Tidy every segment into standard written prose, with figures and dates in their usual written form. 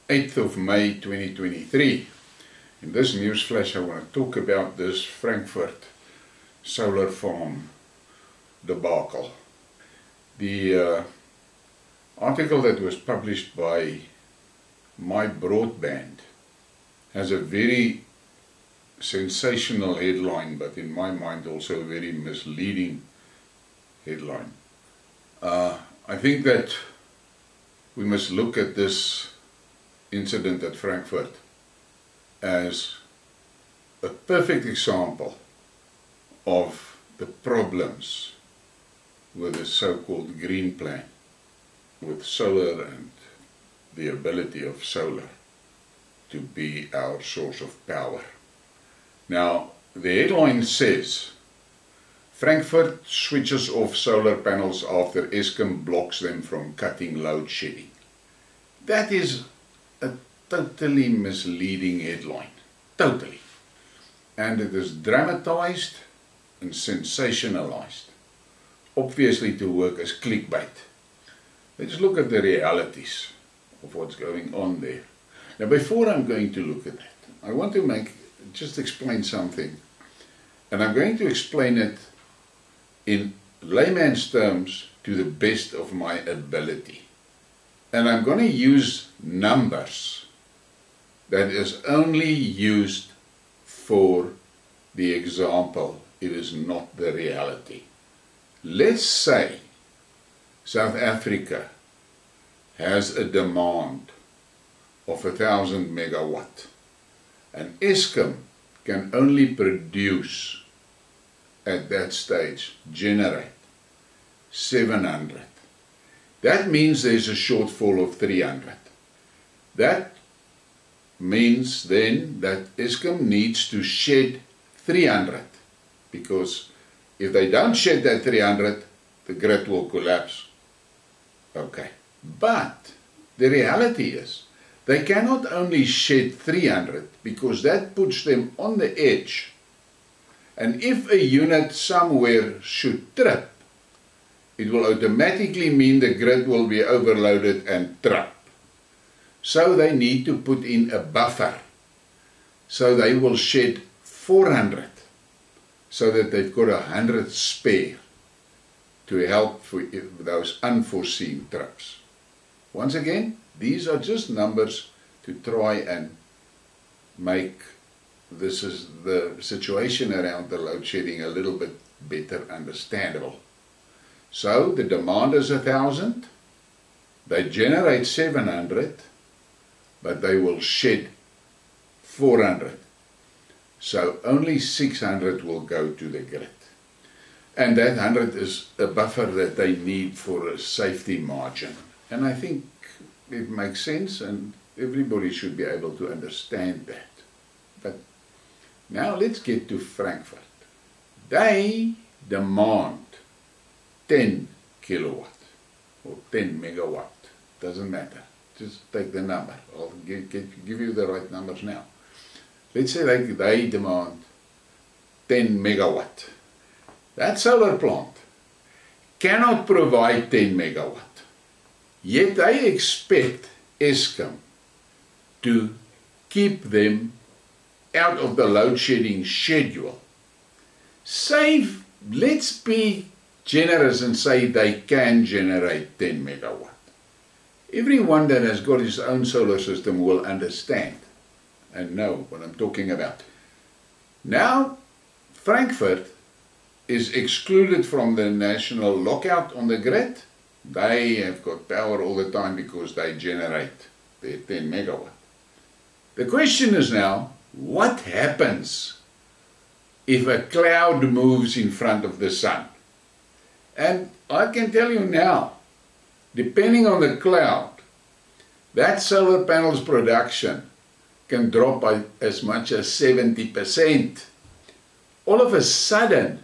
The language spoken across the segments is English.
8th of May 2023. In this news flash I want to talk about this Frankfort Solar Farm debacle. The article that was published by My Broadband has a very sensational headline, but in my mind also a very misleading headline. I think that we must look at this incident at Frankfurt as a perfect example of the problems with the so-called green plan, with solar and the ability of solar to be our source of power. Now, the headline says, Frankfurt switches off solar panels after ESKOM blocks them from cutting load shedding. That is a totally misleading headline. Totally. And it is dramatized and sensationalized, obviously to work as clickbait. Let's look at the realities of what's going on there. Now, before I'm going to look at that, I want to just explain something. And I'm going to explain it in layman's terms to the best of my ability. And I'm going to use numbers that is only used for the example. It is not the reality. Let's say South Africa has a demand of 1,000 megawatt, and ESKOM can only produce at that stage, generate 700. That means there's a shortfall of 300. That means then that ESKOM needs to shed 300, because if they don't shed that 300, the grid will collapse. Okay. But the reality is, they cannot only shed 300, because that puts them on the edge. And if a unit somewhere should trip, it will automatically mean the grid will be overloaded and trip. So they need to put in a buffer. So they will shed 400, so that they've got 100 spare to help for those unforeseen trips. Once again, these are just numbers to try and make this is the situation around the load shedding a little bit better understandable. So the demand is 1,000, they generate 700, but they will shed 400. So only 600 will go to the grid. And that 100 is a buffer that they need for a safety margin. And I think it makes sense, and everybody should be able to understand that. But now let's get to Frankfurt. They demand 10 kilowatt or 10 megawatt. Doesn't matter. Just take the number. I'll give you the right numbers now. Let's say they demand 10 megawatt. That solar plant cannot provide 10 megawatt. Yet they expect ESKOM to keep them out of the load shedding schedule. Let's be generous and say they can generate 10 megawatt. Everyone that has got his own solar system will understand and know what I'm talking about. Now, Frankfurt is excluded from the national lockout on the grid. They have got power all the time because they generate their 10 megawatt. The question is now, what happens if a cloud moves in front of the sun? And I can tell you now, depending on the cloud, that solar panels production can drop by as much as 70%. All of a sudden,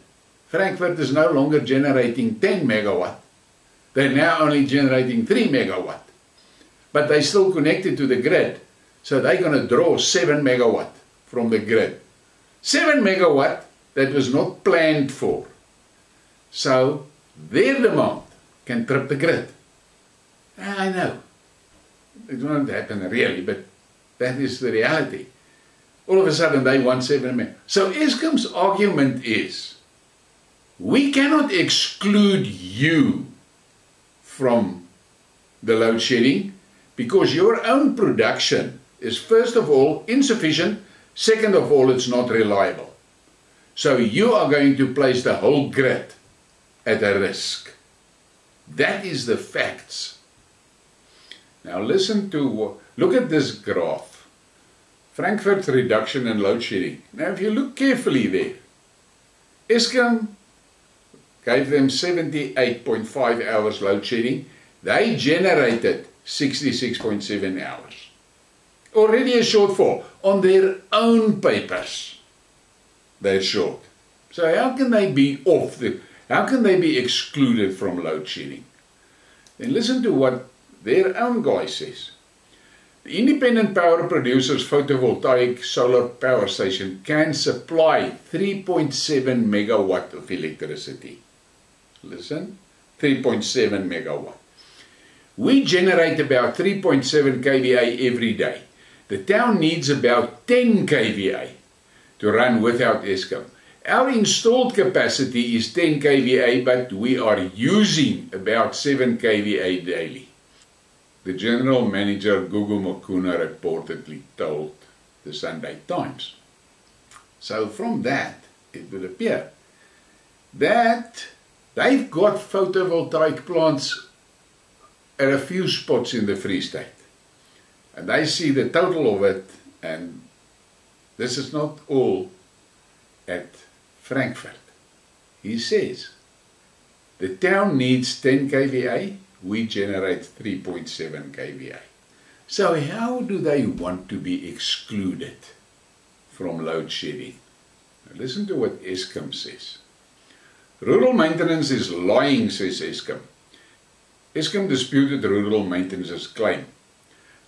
Frankfurt is no longer generating 10 megawatt. They're now only generating 3 megawatt. But they're still connected to the grid. So they're going to draw 7 megawatt from the grid. 7 megawatt that was not planned for. So their demand can trip the grid. I know. It won't happen really, but that is the reality. All of a sudden they want 7 million. So ESKOM's argument is, we cannot exclude you from the load shedding because your own production is first of all insufficient, second of all it's not reliable. So you are going to place the whole grid at a risk. That is the facts. Now look at this graph. Frankfurt's reduction in load shedding. Now if you look carefully there, ESKOM gave them 78.5 hours load shedding. They generated 66.7 hours. Already a shortfall on their own papers. They're short. So how can they be how can they be excluded from load shedding? Then listen to what their own guy says. The independent power producer's photovoltaic solar power station can supply 3.7 megawatt of electricity. Listen, 3.7 megawatt. We generate about 3.7 kVA every day. The town needs about 10 kVA to run without ESKOM. Our installed capacity is 10 kVA, but we are using about 7 kVA daily. The general manager, Gugu Makuna, reportedly told the Sunday Times. So from that, it would appear that they've got photovoltaic plants at a few spots in the Free State. And they see the total of it, and this is not all at Frankfurt. He says, the town needs 10 kVA, we generate 3.7 kVA. So how do they want to be excluded from load shedding? Now listen to what ESKOM says. Rural maintenance is lying, says ESKOM. ESKOM disputed rural maintenance's claim.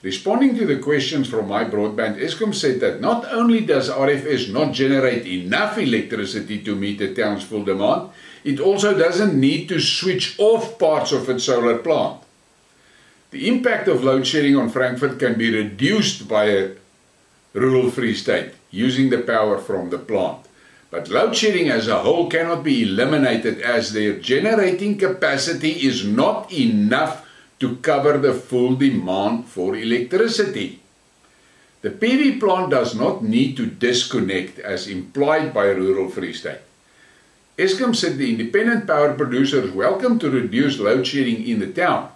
Responding to the questions from My Broadband, ESKOM said that not only does RFS not generate enough electricity to meet the town's full demand, it also doesn't need to switch off parts of its solar plant. The impact of load shedding on Frankfurt can be reduced by a rural Free State using the power from the plant. But load shedding as a whole cannot be eliminated as their generating capacity is not enough to cover the full demand for electricity. The PV plant does not need to disconnect as implied by rural Free State. ESKOM said the independent power producer is welcome to reduce load shedding in the town.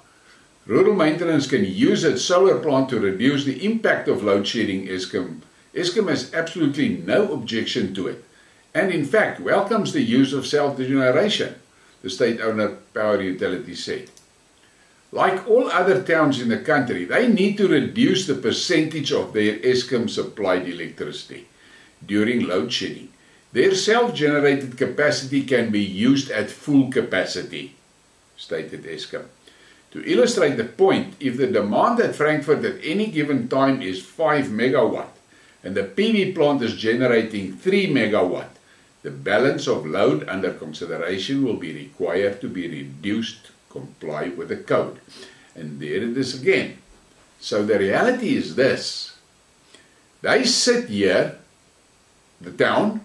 Rural maintenance can use its solar plant to reduce the impact of load shedding. ESKOM has absolutely no objection to it, and in fact welcomes the use of self-generation, the state-owned power utility said. Like all other towns in the country, they need to reduce the percentage of their ESKOM supplied electricity during load shedding. Their self-generated capacity can be used at full capacity, stated ESKOM. To illustrate the point, if the demand at Frankfurt at any given time is 5 megawatt and the PV plant is generating 3 megawatt, the balance of load under consideration will be required to be reduced to comply with the code. And there it is again. So the reality is this. They sit here, the town,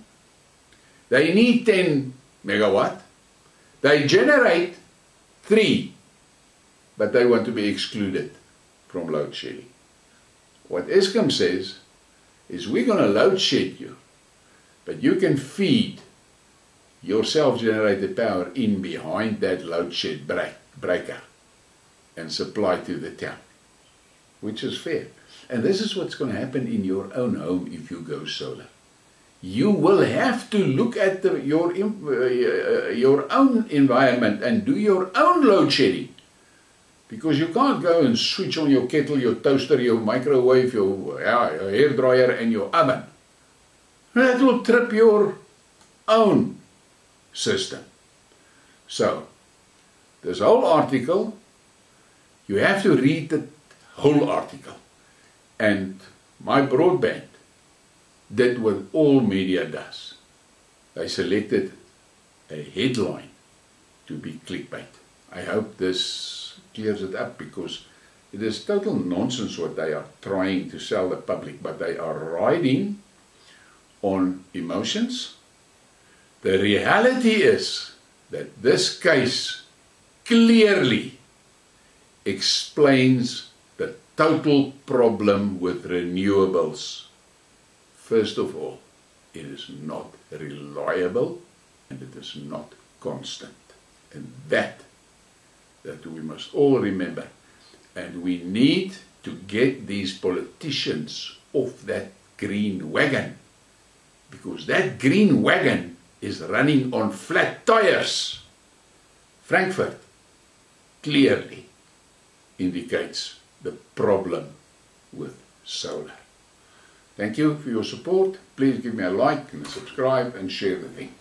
they need 10 megawatt, they generate 3, but they want to be excluded from load shedding. What ESKOM says is we're going to load shed you, but you can feed your self-generated power in behind that load shed breaker and supply to the town, which is fair. And this is what's going to happen in your own home if you go solar. You will have to look at your own environment and do your own load shedding. Because you can't go and switch on your kettle, your toaster, your microwave, your hairdryer and your oven. That will trip your own system. So, this whole article, you have to read the whole article. And My Broadband did what all media does. They selected a headline to be clickbait. I hope this clears it up, because It is total nonsense what they are trying to sell the public, but they are riding on emotions. The reality is that this case clearly explains the total problem with renewables. First of all, it is not reliable and it is not constant. And that we must all remember. And we need to get these politicians off that green wagon, because that green wagon is running on flat tires. Frankfurt clearly indicates the problem with solar. Thank you for your support. Please give me a like and subscribe and share the thing.